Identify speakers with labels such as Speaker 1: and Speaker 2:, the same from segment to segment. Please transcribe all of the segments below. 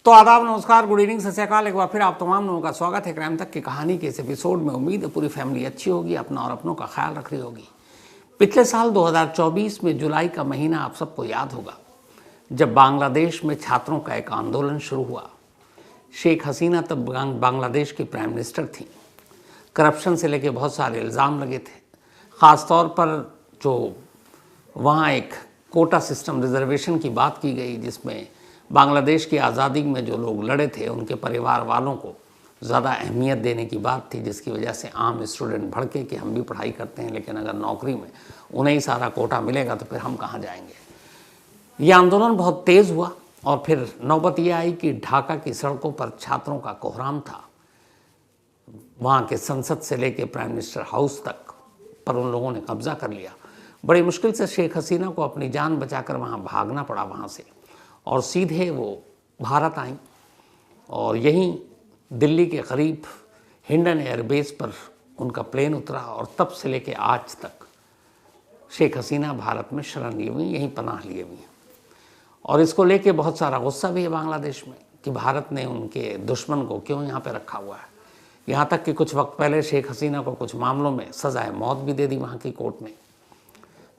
Speaker 1: तो आदाब, नमस्कार, गुड इवनिंग, सत श्री अकाल। एक बार फिर आप तमाम लोगों का स्वागत है क्राइम तक की कहानी के इस एपिसोड में। उम्मीद है पूरी फैमिली अच्छी होगी, अपना और अपनों का ख्याल रख रही होगी। पिछले साल 2024 में जुलाई का महीना आप सबको याद होगा, जब बांग्लादेश में छात्रों का एक आंदोलन शुरू हुआ। शेख हसीना तब बांग्लादेश की प्राइम मिनिस्टर थी। करप्शन से लेके बहुत सारे इल्ज़ाम लगे थे। ख़ास तौर पर जो वहाँ एक कोटा सिस्टम रिजर्वेशन की बात की गई, जिसमें बांग्लादेश की आज़ादी में जो लोग लड़े थे उनके परिवार वालों को ज़्यादा अहमियत देने की बात थी, जिसकी वजह से आम स्टूडेंट भड़के कि हम भी पढ़ाई करते हैं, लेकिन अगर नौकरी में उन्हें ही सारा कोटा मिलेगा तो फिर हम कहाँ जाएंगे। ये आंदोलन बहुत तेज़ हुआ और फिर नौबत ये आई कि ढाका की सड़कों पर छात्रों का कोहराम था। वहाँ के संसद से लेके प्राइम मिनिस्टर हाउस तक पर उन लोगों ने कब्जा कर लिया। बड़ी मुश्किल से शेख हसीना को अपनी जान बचाकर वहाँ भागना पड़ा वहाँ से, और सीधे वो भारत आईं और यहीं दिल्ली के करीब हिंडन एयरबेस पर उनका प्लेन उतरा। और तब से लेके आज तक शेख हसीना भारत में शरण लिए हुई, यहीं पनाह लिए हुई हैं। और इसको लेके बहुत सारा गुस्सा भी है बांग्लादेश में कि भारत ने उनके दुश्मन को क्यों यहाँ पे रखा हुआ है। यहाँ तक कि कुछ वक्त पहले शेख हसीना को कुछ मामलों में सज़ाए मौत भी दे दी वहाँ की कोर्ट ने।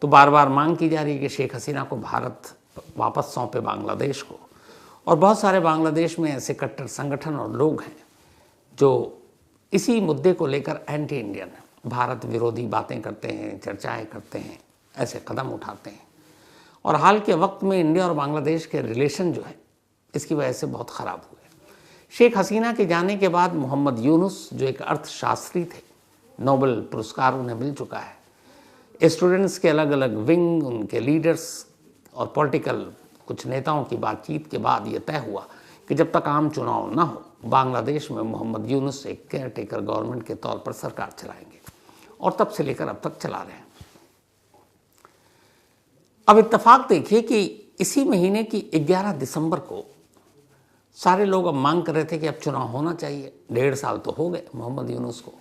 Speaker 1: तो बार बार मांग की जा रही है कि शेख हसीना को भारत वापस सौंपे बांग्लादेश को। और बहुत सारे बांग्लादेश में ऐसे कट्टर संगठन और लोग हैं जो इसी मुद्दे को लेकर एंटी इंडियन, भारत विरोधी बातें करते हैं, चर्चाएं करते हैं, ऐसे कदम उठाते हैं। और हाल के वक्त में इंडिया और बांग्लादेश के रिलेशन जो है इसकी वजह से बहुत ख़राब हुए। शेख हसीना के जाने के बाद मोहम्मद यूनुस, जो एक अर्थशास्त्री थे, नोबेल पुरस्कार उन्हें मिल चुका है। स्टूडेंट्स के अलग अलग विंग, उनके लीडर्स और पॉलिटिकल कुछ नेताओं की बातचीत के बाद ये तय हुआ कि जब तक आम चुनाव ना हो, बांग्लादेश में मोहम्मद यूनुस एक केयर टेकर गवर्नमेंट के तौर पर सरकार चलाएंगे। और तब से लेकर अब तक चला रहे हैं। अब इत्तेफाक देखिए कि इसी महीने की 11 दिसंबर को सारे लोग अब मांग कर रहे थे कि अब चुनाव होना चाहिए। 1.5 साल तो हो गए मोहम्मद यूनुस को,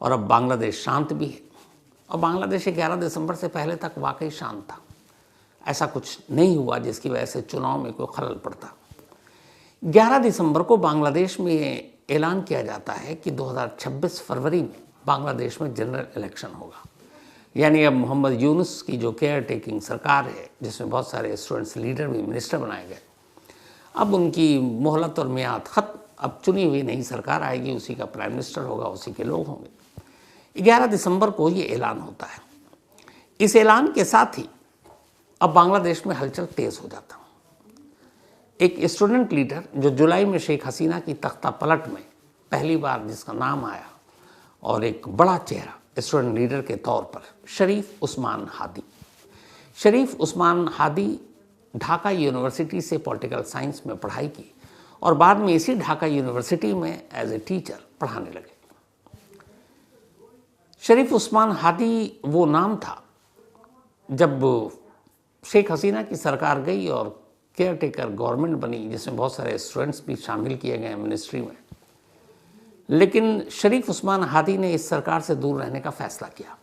Speaker 1: और अब बांग्लादेश शांत भी है। और बांग्लादेश 11 दिसंबर से पहले तक वाकई शांत था। ऐसा कुछ नहीं हुआ जिसकी वजह से चुनाव में कोई खलल पड़ता। 11 दिसंबर को बांग्लादेश में ये ऐलान किया जाता है कि 2026 फरवरी में बांग्लादेश में जनरल इलेक्शन होगा। यानी अब मोहम्मद यूनुस की जो केयर टेकिंग सरकार है, जिसमें बहुत सारे स्टूडेंट्स लीडर भी मिनिस्टर बनाए गए, अब उनकी मोहलत और मियाद खत्म। अब चुनी हुई नई सरकार आएगी, उसी का प्राइम मिनिस्टर होगा, उसी के लोग होंगे। 11 दिसंबर को ये ऐलान होता है। इस ऐलान के साथ ही अब बांग्लादेश में हलचल तेज हो जाता। एक स्टूडेंट लीडर जो जुलाई में शेख हसीना की तख्ता पलट में पहली बार जिसका नाम आया, और एक बड़ा चेहरा स्टूडेंट लीडर के तौर पर, शरीफ उस्मान हादी। शरीफ उस्मान हादी ढाका यूनिवर्सिटी से पॉलिटिकल साइंस में पढ़ाई की और बाद में इसी ढाका यूनिवर्सिटी में एज ए टीचर पढ़ाने लगे। शरीफ उस्मान हादी वो नाम था जब शेख हसीना की सरकार गई और केयर टेकर गवर्नमेंट बनी, जिसमें बहुत सारे स्टूडेंट्स भी शामिल किए गए मिनिस्ट्री में। लेकिन शरीफ उस्मान हादी ने इस सरकार से दूर रहने का फैसला किया।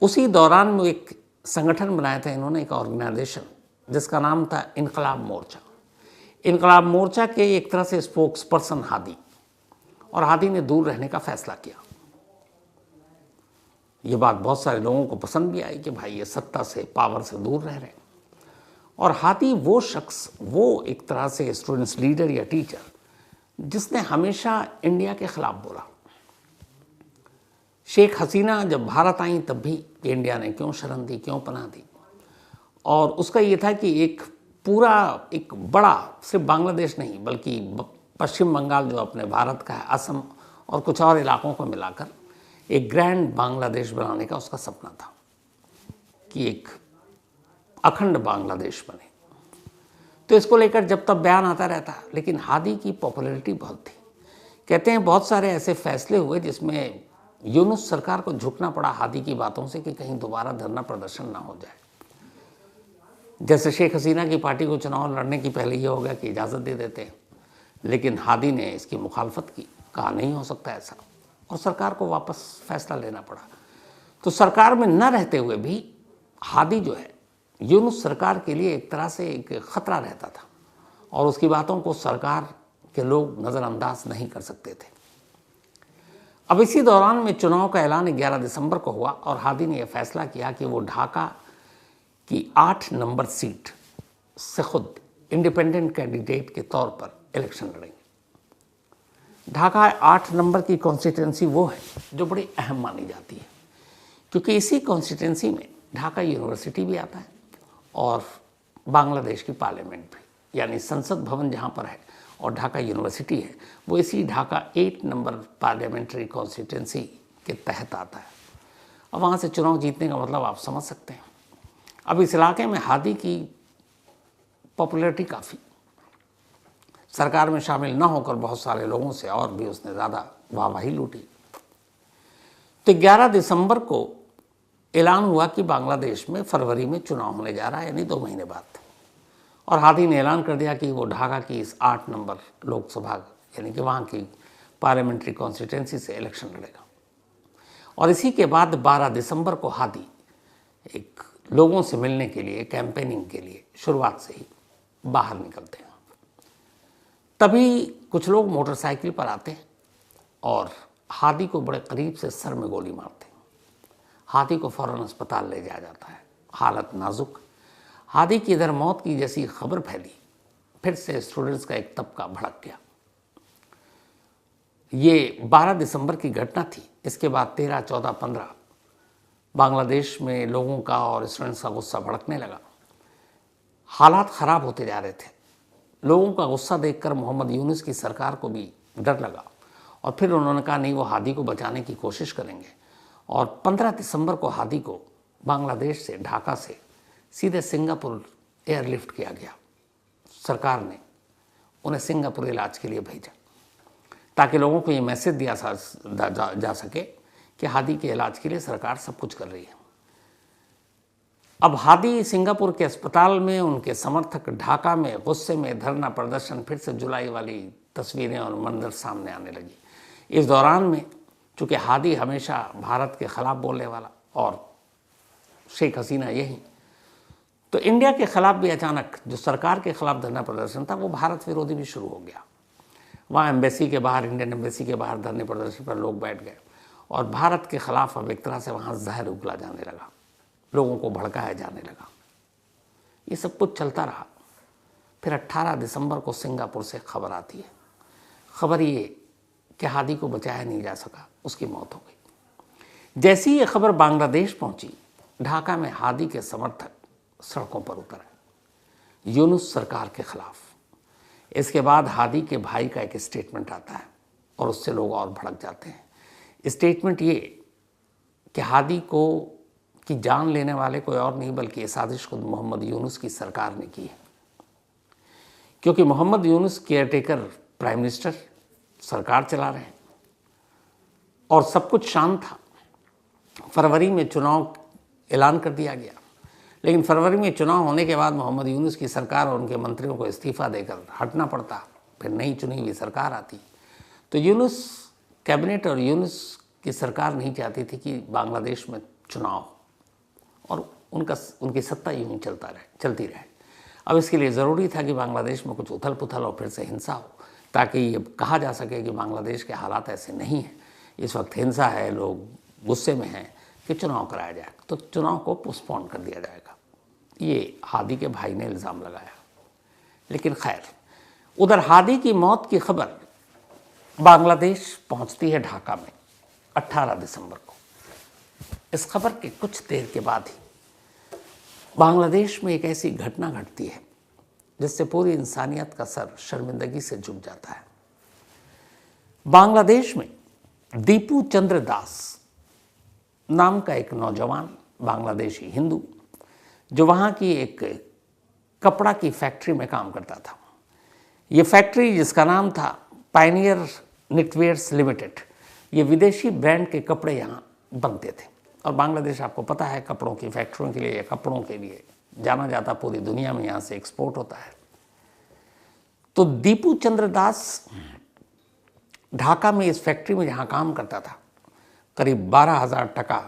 Speaker 1: उसी दौरान में एक संगठन बनाया था इन्होंने, एक ऑर्गेनाइजेशन, जिसका नाम था इनकलाब मोर्चा। इनकलाब मोर्चा के एक तरह से स्पोक्स पर्सन हादी, और हादी ने दूर रहने का फैसला किया। ये बात बहुत सारे लोगों को पसंद भी आई कि भाई ये सत्ता से, पावर से दूर रह रहे हैं। और हादी वो शख्स, वो एक तरह से स्टूडेंट्स लीडर या टीचर, जिसने हमेशा इंडिया के खिलाफ बोला। शेख हसीना जब भारत आई तब भी कि इंडिया ने क्यों शरण दी, क्यों पनाह दी। और उसका ये था कि एक पूरा एक बड़ा, सिर्फ बांग्लादेश नहीं बल्कि पश्चिम बंगाल जो अपने भारत का है, असम और कुछ और इलाकों को मिलाकर एक ग्रैंड बांग्लादेश बनाने का उसका सपना था कि एक अखंड बांग्लादेश बने। तो इसको लेकर जब तब बयान आता रहता, लेकिन हादी की पॉपुलैरिटी बहुत थी। कहते हैं बहुत सारे ऐसे फैसले हुए जिसमें यूनुस सरकार को झुकना पड़ा हादी की बातों से कि कहीं दोबारा धरना प्रदर्शन ना हो जाए। जैसे शेख हसीना की पार्टी को चुनाव लड़ने की पहले ये हो गया कि इजाज़त दे देते हैं, लेकिन हादी ने इसकी मुखालफत की, कहा नहीं हो सकता ऐसा, और सरकार को वापस फैसला लेना पड़ा। तो सरकार में न रहते हुए भी हादी जो है यूनुस सरकार के लिए एक तरह से एक खतरा रहता था। और उसकी बातों को सरकार के लोग नज़रअंदाज नहीं कर सकते थे। अब इसी दौरान में चुनाव का ऐलान 11 दिसंबर को हुआ और हादी ने यह फैसला किया कि वो ढाका की 8 नंबर सीट से खुद इंडिपेंडेंट कैंडिडेट के तौर पर इलेक्शन लड़ेंगे। ढाका 8 नंबर की कॉन्स्टिट्यूंसी वो है जो बड़ी अहम मानी जाती है, क्योंकि इसी कॉन्स्टिट्यूंसी में ढाका यूनिवर्सिटी भी आता है और बांग्लादेश की पार्लियामेंट भी, यानी संसद भवन जहाँ पर है और ढाका यूनिवर्सिटी है वो इसी ढाका 8 नंबर पार्लियामेंट्री कॉन्स्टिट्यूंसी के तहत आता है। अब वहाँ से चुनाव जीतने का मतलब आप समझ सकते हैं। अब इस इलाके में हादी की पॉपुलैरिटी काफ़ी, सरकार में शामिल न होकर बहुत सारे लोगों से और भी उसने ज़्यादा वाहवाही लूटी। तो 11 दिसंबर को ऐलान हुआ कि बांग्लादेश में फरवरी में चुनाव होने जा रहा है, यानी 2 महीने बाद। और हादी ने ऐलान कर दिया कि वो ढाका की इस 8 नंबर लोकसभा यानी कि वहाँ की पार्लियामेंट्री कॉन्स्टिट्यूंसी से इलेक्शन लड़ेगा। और इसी के बाद 12 दिसंबर को हादी एक लोगों से मिलने के लिए, कैंपेनिंग के लिए शुरुआत से ही बाहर निकलते हैं। तभी कुछ लोग मोटरसाइकिल पर आते हैं और हादी को बड़े करीब से सर में गोली मारते हैं। हादी को फौरन अस्पताल ले जाया जाता है, हालत नाजुक। हादी की इधर मौत की जैसी खबर फैली, फिर से स्टूडेंट्स का एक तबका भड़क गया। ये 12 दिसंबर की घटना थी। इसके बाद 13, 14, 15 बांग्लादेश में लोगों का और स्टूडेंट्स का गुस्सा भड़कने लगा। हालात ख़राब होते जा रहे थे। लोगों का गुस्सा देखकर मोहम्मद यूनुस की सरकार को भी डर लगा और फिर उन्होंने कहा नहीं, वो हादी को बचाने की कोशिश करेंगे। और 15 दिसंबर को हादी को बांग्लादेश से, ढाका से सीधे सिंगापुर एयरलिफ्ट किया गया। सरकार ने उन्हें सिंगापुर इलाज के लिए भेजा ताकि लोगों को ये मैसेज दिया जा सके कि हादी के इलाज के लिए सरकार सब कुछ कर रही है। अब हादी सिंगापुर के अस्पताल में, उनके समर्थक ढाका में गुस्से में धरना प्रदर्शन, फिर से जुलाई वाली तस्वीरें और मंजर सामने आने लगी। इस दौरान में चूँकि हादी हमेशा भारत के ख़िलाफ़ बोलने वाला और शेख हसीना यही, तो इंडिया के ख़िलाफ़ भी अचानक जो सरकार के ख़िलाफ़ धरना प्रदर्शन था वो भारत विरोधी भी शुरू हो गया। वहाँ एम्बेसी के बाहर, इंडियन एम्बेसी के बाहर धरने प्रदर्शन पर लोग बैठ गए और भारत के ख़िलाफ़ अब एक तरह से वहाँ जहर उगला जाने लगा, लोगों को भड़काया जाने लगा। ये सब कुछ चलता रहा। फिर 18 दिसंबर को सिंगापुर से खबर आती है। खबर ये कि हादी को बचाया नहीं जा सका, उसकी मौत हो गई। जैसी ये खबर बांग्लादेश पहुंची, ढाका में हादी के समर्थक सड़कों पर उतरे यूनुस सरकार के खिलाफ। इसके बाद हादी के भाई का एक स्टेटमेंट आता है और उससे लोग और भड़क जाते हैं। स्टेटमेंट ये कि हादी को की जान लेने वाले कोई और नहीं बल्कि ये साजिश खुद मोहम्मद यूनुस की सरकार ने की है, क्योंकि Muhammad Yunus caretaker prime minister सरकार चला रहे हैं और सब कुछ शांत था। फरवरी में चुनाव ऐलान कर दिया गया, लेकिन फरवरी में चुनाव होने के बाद मोहम्मद यूनुस की सरकार और उनके मंत्रियों को इस्तीफ़ा देकर हटना पड़ता, फिर नई चुनी हुई सरकार आती। तो यूनुस कैबिनेट और यूनुस की सरकार नहीं चाहती थी कि बांग्लादेश में चुनाव और उनकी सत्ता यूं ही चलती रहे। अब इसके लिए ज़रूरी था कि बांग्लादेश में कुछ उथल पुथल और फिर से हिंसा हो, ताकि ये कहा जा सके कि बांग्लादेश के हालात ऐसे नहीं हैं, इस वक्त हिंसा है, लोग गुस्से में हैं, कि चुनाव कराया जाए। तो चुनाव को पोस्टपोन कर दिया जाएगा, ये हादी के भाई ने इल्ज़ाम लगाया। लेकिन खैर, उधर हादी की मौत की खबर बांग्लादेश पहुंचती है ढाका में 18 दिसंबर को। इस खबर के कुछ देर के बाद ही बांग्लादेश में एक ऐसी घटना घटती है जिससे पूरी इंसानियत का सर शर्मिंदगी से झुक जाता है। बांग्लादेश में दीपू चंद्र दास नाम का एक नौजवान बांग्लादेशी हिंदू, जो वहाँ की एक कपड़ा की फैक्ट्री में काम करता था। ये फैक्ट्री, जिसका नाम था पायनियर निटवेयर्स लिमिटेड, ये विदेशी ब्रांड के कपड़े यहाँ बनते थे। और बांग्लादेश आपको पता है कपड़ों की फैक्ट्रियों के लिए, कपड़ों के लिए जाना जाता, पूरी दुनिया में यहाँ से एक्सपोर्ट होता है। तो दीपू चंद्र दास ढाका में इस फैक्ट्री में जहाँ काम करता था, करीब 12,000 टका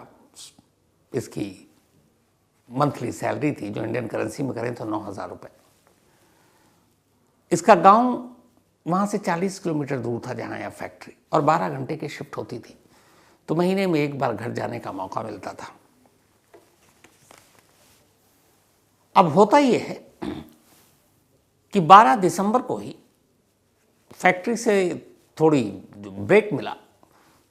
Speaker 1: इसकी मंथली सैलरी थी, जो इंडियन करेंसी में करें तो 9,000 रुपये। इसका गांव वहाँ से 40 किलोमीटर दूर था जहाँ यह फैक्ट्री, और 12 घंटे की शिफ्ट होती थी, तो महीने में एक बार घर जाने का मौका मिलता था। अब होता यह है कि 12 दिसंबर को ही फैक्ट्री से थोड़ी ब्रेक मिला,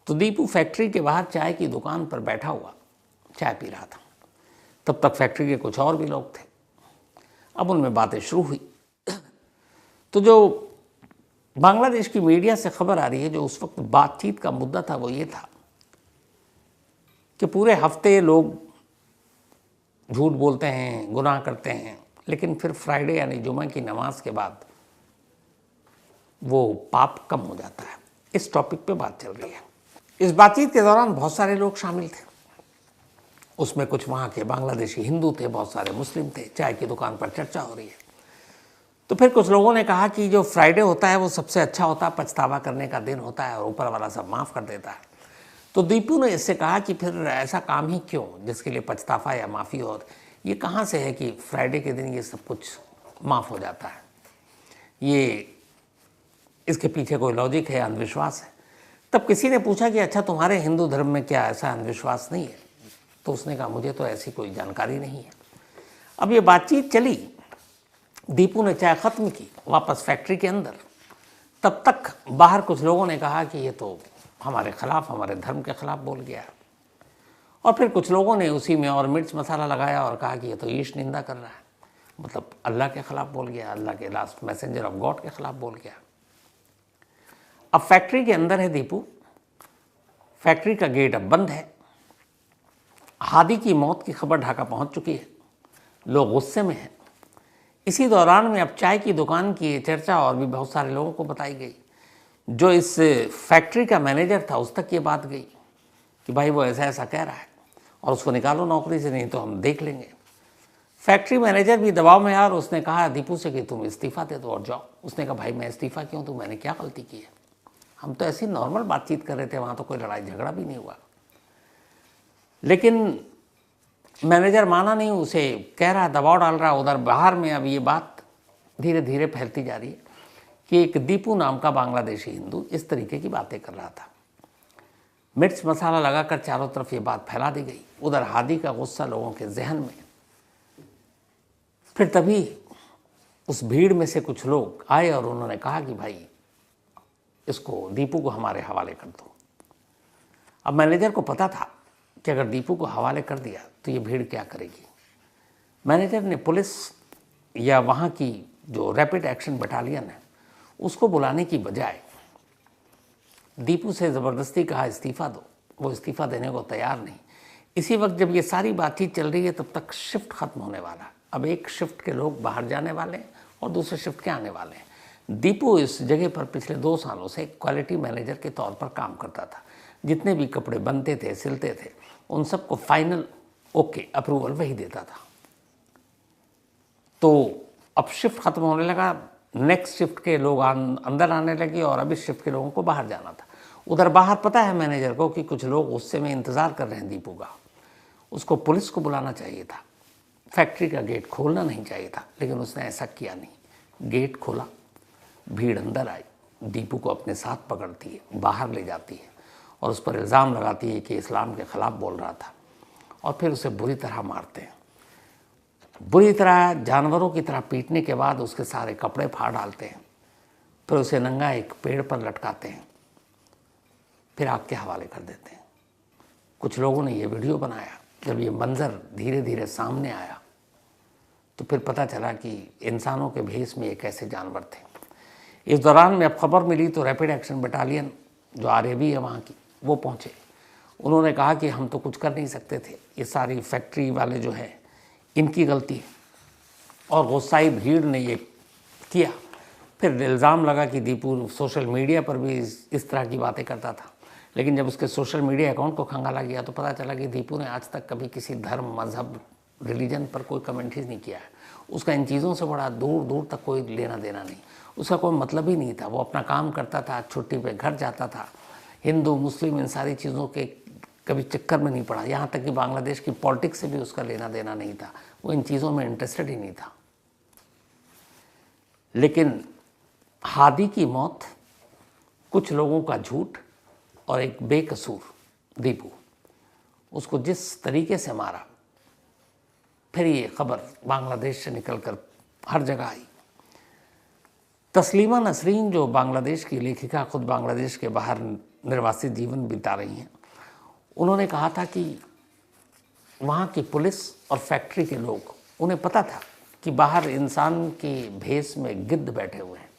Speaker 1: तो दीपू फैक्ट्री के बाहर चाय की दुकान पर बैठा हुआ चाय पी रहा था। तब तक फैक्ट्री के कुछ और भी लोग थे। अब उनमें बातें शुरू हुई। तो जो बांग्लादेश की मीडिया से खबर आ रही है, जो उस वक्त बातचीत का मुद्दा था, वो ये था कि पूरे हफ्ते लोग झूठ बोलते हैं, गुनाह करते हैं, लेकिन फिर फ्राइडे यानी जुमा की नमाज के बाद वो पाप कम हो जाता है। इस टॉपिक पे बात चल रही है। इस बातचीत के दौरान बहुत सारे लोग शामिल थे। उसमें कुछ वहाँ के बांग्लादेशी हिंदू थे, बहुत सारे मुस्लिम थे। चाय की दुकान पर चर्चा हो रही है। तो फिर कुछ लोगों ने कहा कि जो फ्राइडे होता है वो सबसे अच्छा होता है, पछतावा करने का दिन होता है और ऊपर वाला सब माफ़ कर देता है। तो दीपू ने इससे कहा कि फिर ऐसा काम ही क्यों जिसके लिए पछतावा या माफ़ी हो। ये कहाँ से है कि फ्राइडे के दिन ये सब कुछ माफ़ हो जाता है? ये इसके पीछे कोई लॉजिक है, अंधविश्वास है? तब किसी ने पूछा कि अच्छा, तुम्हारे हिंदू धर्म में क्या ऐसा अंधविश्वास नहीं है? तो उसने कहा मुझे तो ऐसी कोई जानकारी नहीं है। अब ये बातचीत चली, दीपू ने चाय ख़त्म की, वापस फैक्ट्री के अंदर। तब तक बाहर कुछ लोगों ने कहा कि ये तो हमारे खिलाफ, हमारे धर्म के खिलाफ बोल गया। और फिर कुछ लोगों ने उसी में और मिर्च मसाला लगाया और कहा कि ये तो ईश निंदा कर रहा है, मतलब अल्लाह के खिलाफ बोल गया, अल्लाह के लास्ट मैसेंजर ऑफ गॉड के खिलाफ बोल गया। अब फैक्ट्री के अंदर है दीपू, फैक्ट्री का गेट अब बंद है। हादी की मौत की खबर ढाका पहुंच चुकी है, लोग गुस्से में हैं। इसी दौरान में अब चाय की दुकान की चर्चा और भी बहुत सारे लोगों को बताई गई। जो इस फैक्ट्री का मैनेजर था उस तक ये बात गई कि भाई वो ऐसा ऐसा कह रहा है और उसको निकालो नौकरी से, नहीं तो हम देख लेंगे। फैक्ट्री मैनेजर भी दबाव में आया और उसने कहा दीपू से कि तुम इस्तीफ़ा दे दो और जाओ। उसने कहा भाई मैं इस्तीफ़ा क्यों दूँ, मैंने क्या गलती की है? हम तो ऐसी नॉर्मल बातचीत कर रहे थे, वहाँ तो कोई लड़ाई झगड़ा भी नहीं हुआ। लेकिन मैनेजर माना नहीं, उसे कह रहा, दबाव डाल रहा। उधर बाहर में अब ये बात धीरे धीरे फैलती जा रही है कि एक दीपू नाम का बांग्लादेशी हिंदू इस तरीके की बातें कर रहा था। मिर्च मसाला लगाकर चारों तरफ ये बात फैला दी गई। उधर हादी का गुस्सा लोगों के जहन में। फिर तभी उस भीड़ में से कुछ लोग आए और उन्होंने कहा कि भाई इसको, दीपू को हमारे हवाले कर दो। अब मैनेजर को पता था कि अगर दीपू को हवाले कर दिया तो ये भीड़ क्या करेगी। मैनेजर ने पुलिस या वहाँ की जो रैपिड एक्शन बटालियन है उसको बुलाने की बजाय दीपू से ज़बरदस्ती कहा इस्तीफ़ा दो। वो इस्तीफ़ा देने को तैयार नहीं। इसी वक्त जब ये सारी बातचीत चल रही है तब तक शिफ्ट ख़त्म होने वाला। अब एक शिफ्ट के लोग बाहर जाने वाले हैं और दूसरे शिफ्ट के आने वाले हैं। दीपू इस जगह पर पिछले 2 सालों से क्वालिटी मैनेजर के तौर पर काम करता था। जितने भी कपड़े बनते थे, सिलते थे, उन सबको फाइनल ओके अप्रूवल वही देता था। तो अब शिफ्ट ख़त्म होने लगा, नेक्स्ट शिफ्ट के लोग अंदर आने लगे और अब इस शिफ्ट के लोगों को बाहर जाना था। उधर बाहर पता है मैनेजर को कि कुछ लोग गुस्से में इंतज़ार कर रहे हैं दीपू का। उसको पुलिस को बुलाना चाहिए था, फैक्ट्री का गेट खोलना नहीं चाहिए था, लेकिन उसने ऐसा किया नहीं। गेट खोला, भीड़ अंदर आई, दीपू को अपने साथ पकड़ती है, बाहर ले जाती है और उस पर इल्ज़ाम लगाती है कि इस्लाम के ख़िलाफ़ बोल रहा था, और फिर उसे बुरी तरह मारते हैं। बुरी तरह, जानवरों की तरह पीटने के बाद उसके सारे कपड़े फाड़ डालते हैं। फिर उसे नंगा एक पेड़ पर लटकाते हैं, फिर आग के हवाले कर देते हैं। कुछ लोगों ने ये वीडियो बनाया। जब ये मंज़र धीरे धीरे सामने आया तो फिर पता चला कि इंसानों के भेष में एक ऐसे जानवर थे। इस दौरान में अब खबर मिली तो रैपिड एक्शन बटालियन जो RAB है वहाँ की, वो पहुँचे। उन्होंने कहा कि हम तो कुछ कर नहीं सकते थे, ये सारी फैक्ट्री वाले जो है इनकी गलती है, और गुस्साई भीड़ ने ये किया। फिर इल्ज़ाम लगा कि दीपू सोशल मीडिया पर भी इस तरह की बातें करता था, लेकिन जब उसके सोशल मीडिया अकाउंट को खंगाला गया तो पता चला कि दीपू ने आज तक कभी किसी धर्म, मज़हब, रिलीजन पर कोई कमेंट ही नहीं किया है। उसका इन चीज़ों से बड़ा दूर दूर तक कोई लेना देना नहीं, उसका कोई मतलब ही नहीं था। वो अपना काम करता था, छुट्टी पे घर जाता था, हिंदू मुस्लिम इन सारी चीज़ों के कभी चक्कर में नहीं पड़ा। यहाँ तक कि बांग्लादेश की पॉलिटिक्स से भी उसका लेना देना नहीं था, वो इन चीज़ों में इंटरेस्टेड ही नहीं था। लेकिन हादी की मौत, कुछ लोगों का झूठ और एक बेकसूर दीपू, उसको जिस तरीके से मारा, फिर ये खबर बांग्लादेश से निकलकर हर जगह आई। तस्लीमा नसरीन जो बांग्लादेश की लेखिका, खुद बांग्लादेश के बाहर निर्वासित जीवन बिता रही हैं, उन्होंने कहा था कि वहाँ की पुलिस और फैक्ट्री के लोग, उन्हें पता था कि बाहर इंसान के भेष में गिद्ध बैठे हुए हैं,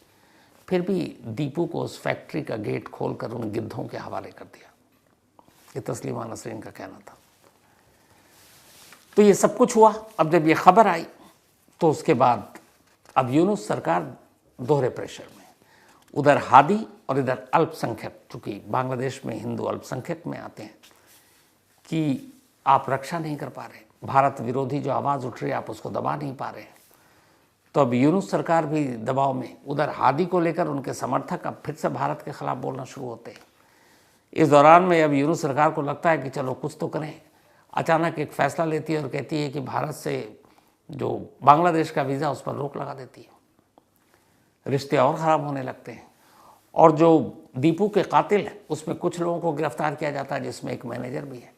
Speaker 1: फिर भी दीपू को उस फैक्ट्री का गेट खोलकर उन गिद्धों के हवाले कर दिया। ये तस्लीमा नसरीन का कहना था। तो ये सब कुछ हुआ। अब जब ये खबर आई तो उसके बाद अब यूनुस सरकार दोहरे प्रेशर में, उधर हादी और इधर अल्पसंख्यक, चूंकि बांग्लादेश में हिंदू अल्पसंख्यक में आते हैं, कि आप रक्षा नहीं कर पा रहे, भारत विरोधी जो आवाज़ उठ रही है आप उसको दबा नहीं पा रहे हैं। तो अब यूनुस सरकार भी दबाव में, उधर हादी को लेकर उनके समर्थक अब फिर से भारत के खिलाफ बोलना शुरू होते हैं। इस दौरान में अब यूनुस सरकार को लगता है कि चलो कुछ तो करें। अचानक एक फैसला लेती है और कहती है कि भारत से जो बांग्लादेश का वीज़ा, उस पर रोक लगा देती है। रिश्ते और ख़राब होने लगते हैं। और जो दीपू के कातिल हैं उसमें कुछ लोगों को गिरफ्तार किया जाता है, जिसमें एक मैनेजर भी है।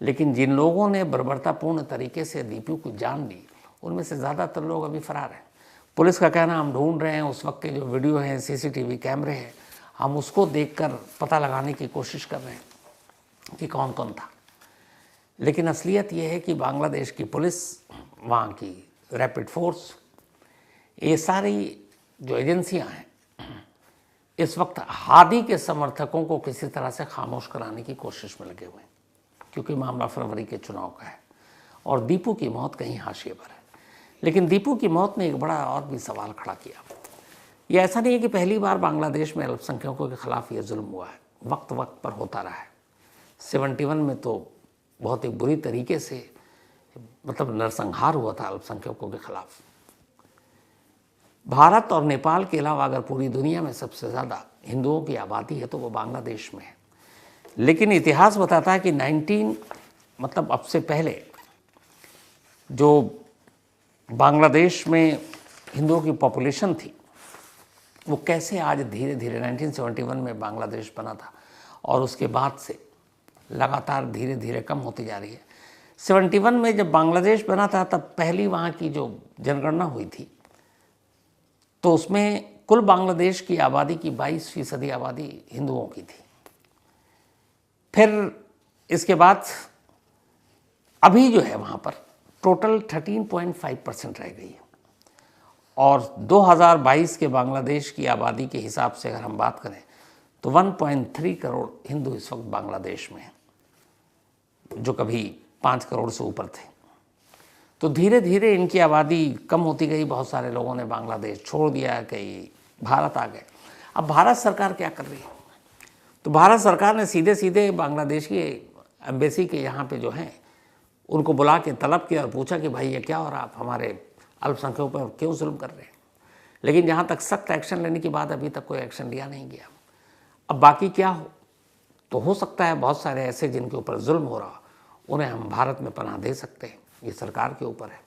Speaker 1: लेकिन जिन लोगों ने बर्बरतापूर्ण तरीके से दीपू को जान ली, उनमें से ज़्यादातर लोग अभी फरार हैं। पुलिस का कहना, हम ढूंढ रहे हैं उस वक्त के जो वीडियो हैं, सीसीटीवी कैमरे हैं, हम उसको देखकर पता लगाने की कोशिश कर रहे हैं कि कौन कौन था। लेकिन असलियत यह है कि बांग्लादेश की पुलिस, वहाँ की रैपिड फोर्स, ये सारी जो एजेंसियां हैं, इस वक्त हादी के समर्थकों को किसी तरह से खामोश कराने की कोशिश में लगे हुए हैं, क्योंकि मामला फरवरी के चुनाव का है और दीपू की मौत कहीं हाशिए पर है। लेकिन दीपू की मौत ने एक बड़ा और भी सवाल खड़ा किया। यह ऐसा नहीं है कि पहली बार बांग्लादेश में अल्पसंख्यकों के खिलाफ ये जुल्म हुआ है, वक्त वक्त पर होता रहा है। 71 में तो बहुत ही बुरी तरीके से नरसंहार हुआ था अल्पसंख्यकों के खिलाफ। भारत और नेपाल के अलावा अगर पूरी दुनिया में सबसे ज़्यादा हिंदुओं की आबादी है तो वो बांग्लादेश में है। लेकिन इतिहास बताता है कि अब से पहले जो बांग्लादेश में हिंदुओं की पॉपुलेशन थी, वो कैसे आज धीरे धीरे 1971 में बांग्लादेश बना था और उसके बाद से लगातार धीरे धीरे कम होती जा रही है। 71 में जब बांग्लादेश बना था तब पहली वहाँ की जो जनगणना हुई थी, तो उसमें कुल बांग्लादेश की आबादी की 22% आबादी हिंदुओं की थी। फिर इसके बाद अभी जो है वहाँ पर टोटल 13.5% रह गई है। और 2022 के बांग्लादेश की आबादी के हिसाब से अगर हम बात करें तो 1.3 करोड़ हिंदू इस वक्त बांग्लादेश में हैं, जो कभी 5 करोड़ से ऊपर थे। तो धीरे धीरे इनकी आबादी कम होती गई। बहुत सारे लोगों ने बांग्लादेश छोड़ दिया, कई भारत आ गए। अब भारत सरकार क्या कर रही है? तो भारत सरकार ने सीधे सीधे बांग्लादेश की एम्बेसी के यहाँ पे जो हैं उनको बुला के तलब किया और पूछा कि भाई ये क्या हो रहा, आप हमारे अल्पसंख्यकों पर क्यों जुल्म कर रहे हैं? लेकिन जहाँ तक सख्त एक्शन लेने की बात, अभी तक कोई एक्शन लिया नहीं गया। अब बाकी क्या हो, तो हो सकता है बहुत सारे ऐसे जिनके ऊपर जुल्म हो रहा, उन्हें हम भारत में पनाह दे सकते हैं, ये सरकार के ऊपर है।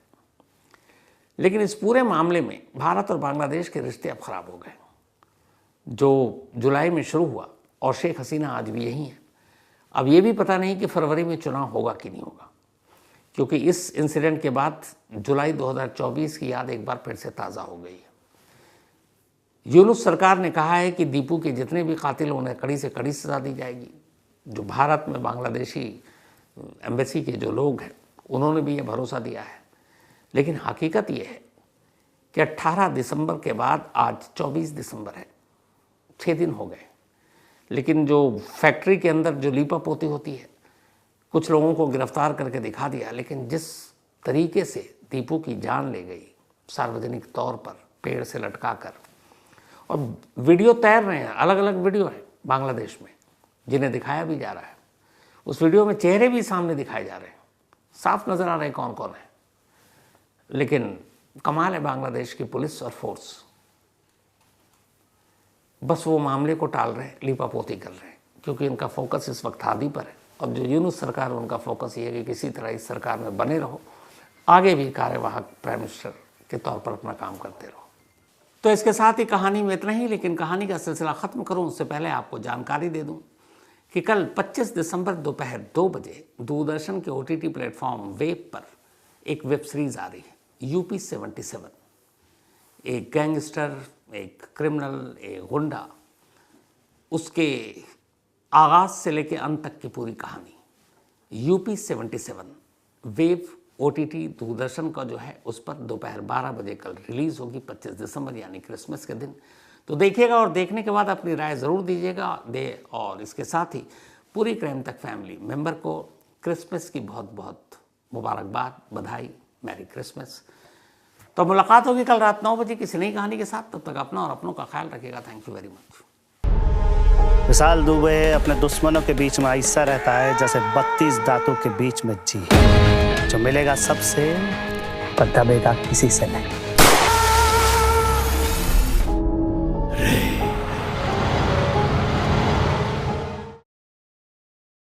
Speaker 1: लेकिन इस पूरे मामले में भारत और बांग्लादेश के रिश्ते अब खराब हो गए। जो जुलाई में शुरू हुआ और शेख हसीना आज भी यही है। अब ये भी पता नहीं कि फरवरी में चुनाव होगा कि नहीं होगा, क्योंकि इस इंसिडेंट के बाद जुलाई 2024 की याद एक बार फिर से ताज़ा हो गई है। यूनुस सरकार ने कहा है कि दीपू के जितने भी कातिल, उन्हें कड़ी से कड़ी सज़ा दी जाएगी। जो भारत में बांग्लादेशी एम्बेसी के जो लोग हैं, उन्होंने भी ये भरोसा दिया है। लेकिन हकीकत ये है कि 18 दिसंबर के बाद आज 24 दिसंबर है, 6 दिन हो गए। लेकिन जो फैक्ट्री के अंदर जो लीपापोती होती है, कुछ लोगों को गिरफ्तार करके दिखा दिया, लेकिन जिस तरीके से दीपू की जान ले गई सार्वजनिक तौर पर पेड़ से लटका कर, और वीडियो तैर रहे हैं, अलग अलग वीडियो हैं बांग्लादेश में जिन्हें दिखाया भी जा रहा है। उस वीडियो में चेहरे भी सामने दिखाए जा रहे हैं, साफ नज़र आ रहे हैं कौन कौन है। लेकिन कमाल है बांग्लादेश की पुलिस और फोर्स, बस वो मामले को टाल रहे हैं, लीपापोती कर रहे हैं, क्योंकि इनका फोकस इस वक्त हादी पर है। और जो यूनुस सरकार, उनका फोकस ये है कि किसी तरह इस सरकार में बने रहो, आगे भी कार्यवाहक प्राइम मिनिस्टर के तौर पर अपना काम करते रहो। तो इसके साथ ही कहानी में इतना ही, लेकिन कहानी का सिलसिला ख़त्म करूं उससे पहले आपको जानकारी दे दूं कि कल 25 दिसंबर दोपहर 2 बजे दूरदर्शन के OTT प्लेटफॉर्म वेब पर एक वेब सीरीज़ आ रही है, UP 77। एक गैंगस्टर, एक क्रिमिनल, एक गुंडा, उसके आगाज़ से लेकर अंत तक की पूरी कहानी UP 77 वेब OTT दूरदर्शन का जो है उस पर दोपहर 12 बजे कल रिलीज़ होगी, 25 दिसंबर यानी क्रिसमस के दिन। तो देखिएगा और देखने के बाद अपनी राय ज़रूर दीजिएगा और इसके साथ ही पूरी क्राइम तक फैमिली मेंबर को क्रिसमस की बहुत बहुत मुबारकबाद, बधाई, मैरी क्रिसमस। तो मुलाकात होगी कल रात 9 बजे किसी नई कहानी के साथ। तब तक अपना और अपनों का ख्याल रखिएगा। Thank you very much.
Speaker 2: Vishal Dubey अपने दुश्मनों के बीच में ऐसा रहता है जैसे 32 दांतों के बीच में जी, जो मिलेगा सबसे पर दबेगा किसी से नहीं।